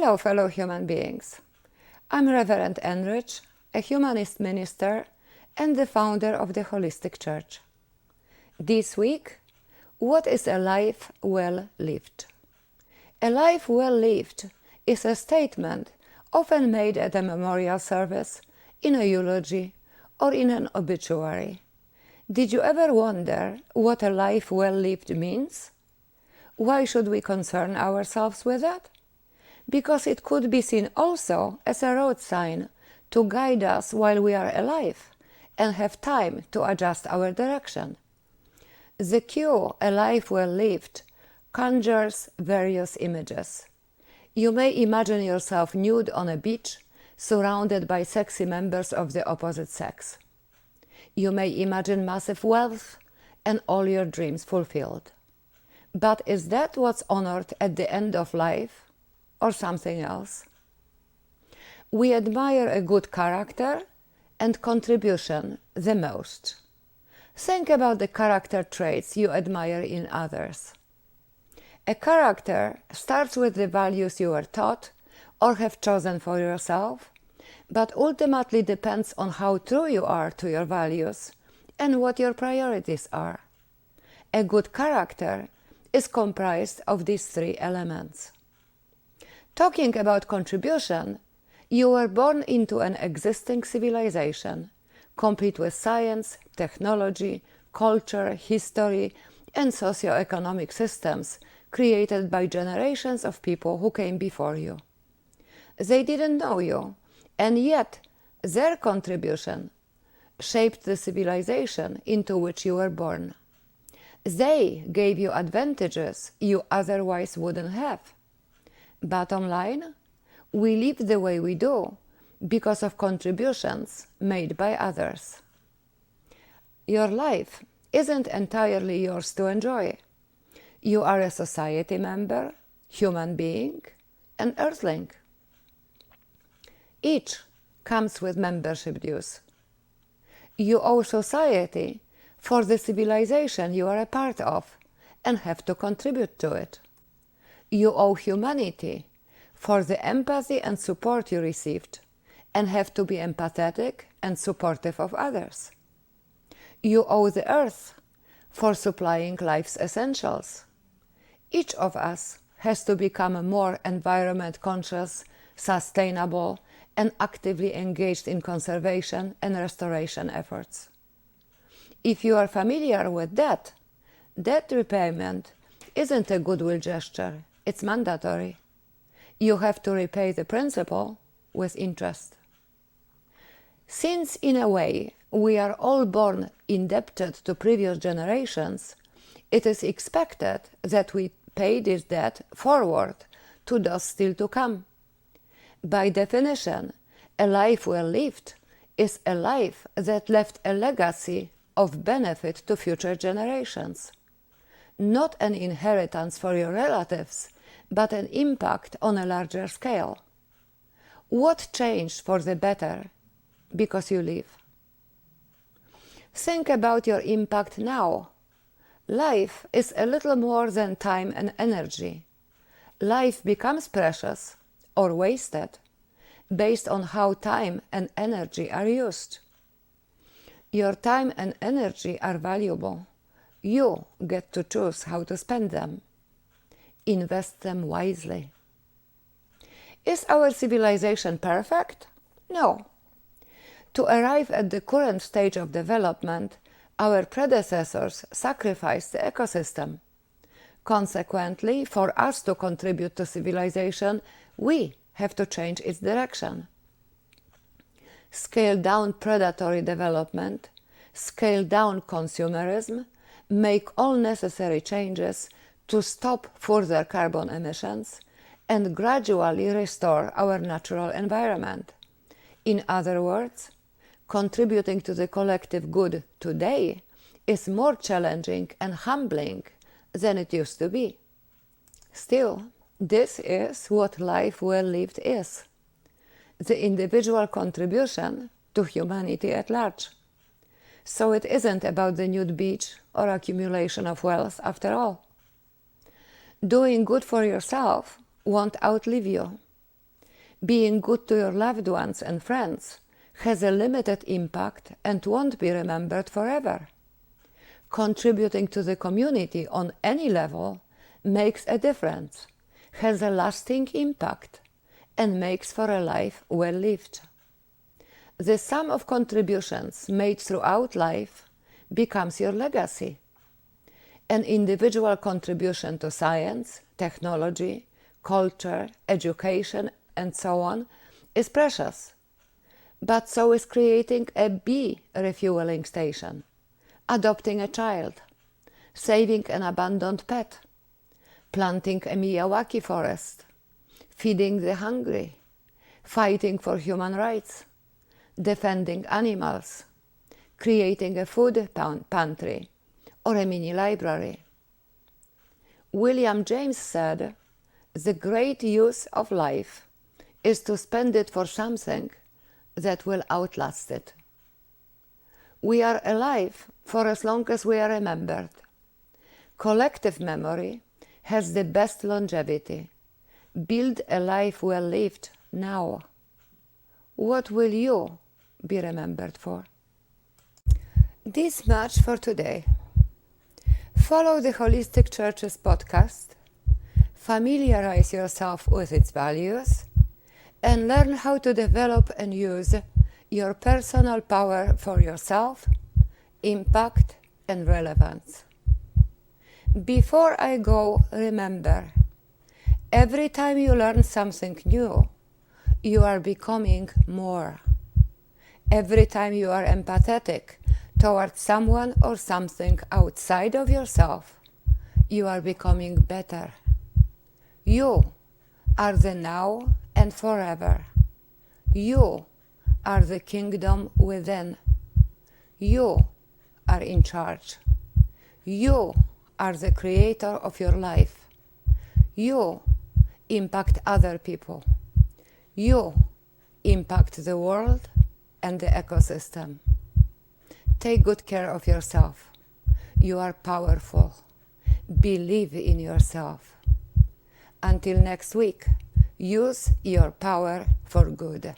Hello, fellow human beings. I'm Reverend Enrich, a humanist minister and the founder of the Holistic Church. This week, what is a life well lived? A life well lived is a statement often made at a memorial service, in a eulogy, or in an obituary. Did you ever wonder what a life well lived means? Why should we concern ourselves with that? Because it could be seen also as a road sign to guide us while we are alive and have time to adjust our direction. The cue, a life well lived, conjures various images. You may imagine yourself nude on a beach, surrounded by sexy members of the opposite sex. You may imagine massive wealth and all your dreams fulfilled. But is that what's honored at the end of life, or something else? We admire a good character and contribution the most. Think about the character traits you admire in others. A character starts with the values you were taught or have chosen for yourself, but ultimately depends on how true you are to your values and what your priorities are. A good character is comprised of these three elements. Talking about contribution, you were born into an existing civilization, complete with science, technology, culture, history, and socio-economic systems created by generations of people who came before you. They didn't know you, and yet their contribution shaped the civilization into which you were born. They gave you advantages you otherwise wouldn't have. Bottom line, we live the way we do because of contributions made by others. Your life isn't entirely yours to enjoy. You are a society member, human being, and earthling. Each comes with membership dues. You owe society for the civilization you are a part of and have to contribute to it. You owe humanity for the empathy and support you received and have to be empathetic and supportive of others. You owe the earth for supplying life's essentials. Each of us has to become more environment conscious, sustainable, and actively engaged in conservation and restoration efforts. If you are familiar with debt repayment isn't a goodwill gesture, it's mandatory. You have to repay the principal with interest. Since, in a way, we are all born indebted to previous generations, it is expected that we pay this debt forward to those still to come. By definition, a life well lived is a life that left a legacy of benefit to future generations. Not an inheritance for your relatives, but an impact on a larger scale. What changed for the better because you live? Think about your impact now. Life is a little more than time and energy. Life becomes precious or wasted based on how time and energy are used. Your time and energy are valuable. You get to choose how to spend them. Invest them wisely. Is our civilization perfect? No. To arrive at the current stage of development, our predecessors sacrificed the ecosystem. Consequently, for us to contribute to civilization, we have to change its direction. Scale down predatory development, scale down consumerism, make all necessary changes to stop further carbon emissions, and gradually restore our natural environment. In other words, contributing to the collective good today is more challenging and humbling than it used to be. Still, this is what life well lived is: the individual contribution to humanity at large. So it isn't about the nude beach or accumulation of wealth after all. Doing good for yourself won't outlive you. Being good to your loved ones and friends has a limited impact and won't be remembered forever. Contributing to the community on any level makes a difference, has a lasting impact, and makes for a life well lived. The sum of contributions made throughout life becomes your legacy. An individual contribution to science, technology, culture, education, and so on is precious. But so is creating a bee refueling station, adopting a child, saving an abandoned pet, planting a Miyawaki forest, feeding the hungry, fighting for human rights, defending animals, creating a food pantry or a mini library. William James said, "The great use of life is to spend it for something that will outlast it." We are alive for as long as we are remembered. Collective memory has the best longevity. Build a life well lived now. What will you be remembered for? This much for today. Follow the Holistic Church's podcast, familiarize yourself with its values, and learn how to develop and use your personal power for yourself, impact, and relevance. Before I go, remember, every time you learn something new, you are becoming more. Every time you are empathetic towards someone or something outside of yourself, you are becoming better. You are the now and forever. You are the kingdom within. You are in charge. You are the creator of your life. You impact other people. You impact the world and the ecosystem. Take good care of yourself. You are powerful. Believe in yourself. Until next week, use your power for good.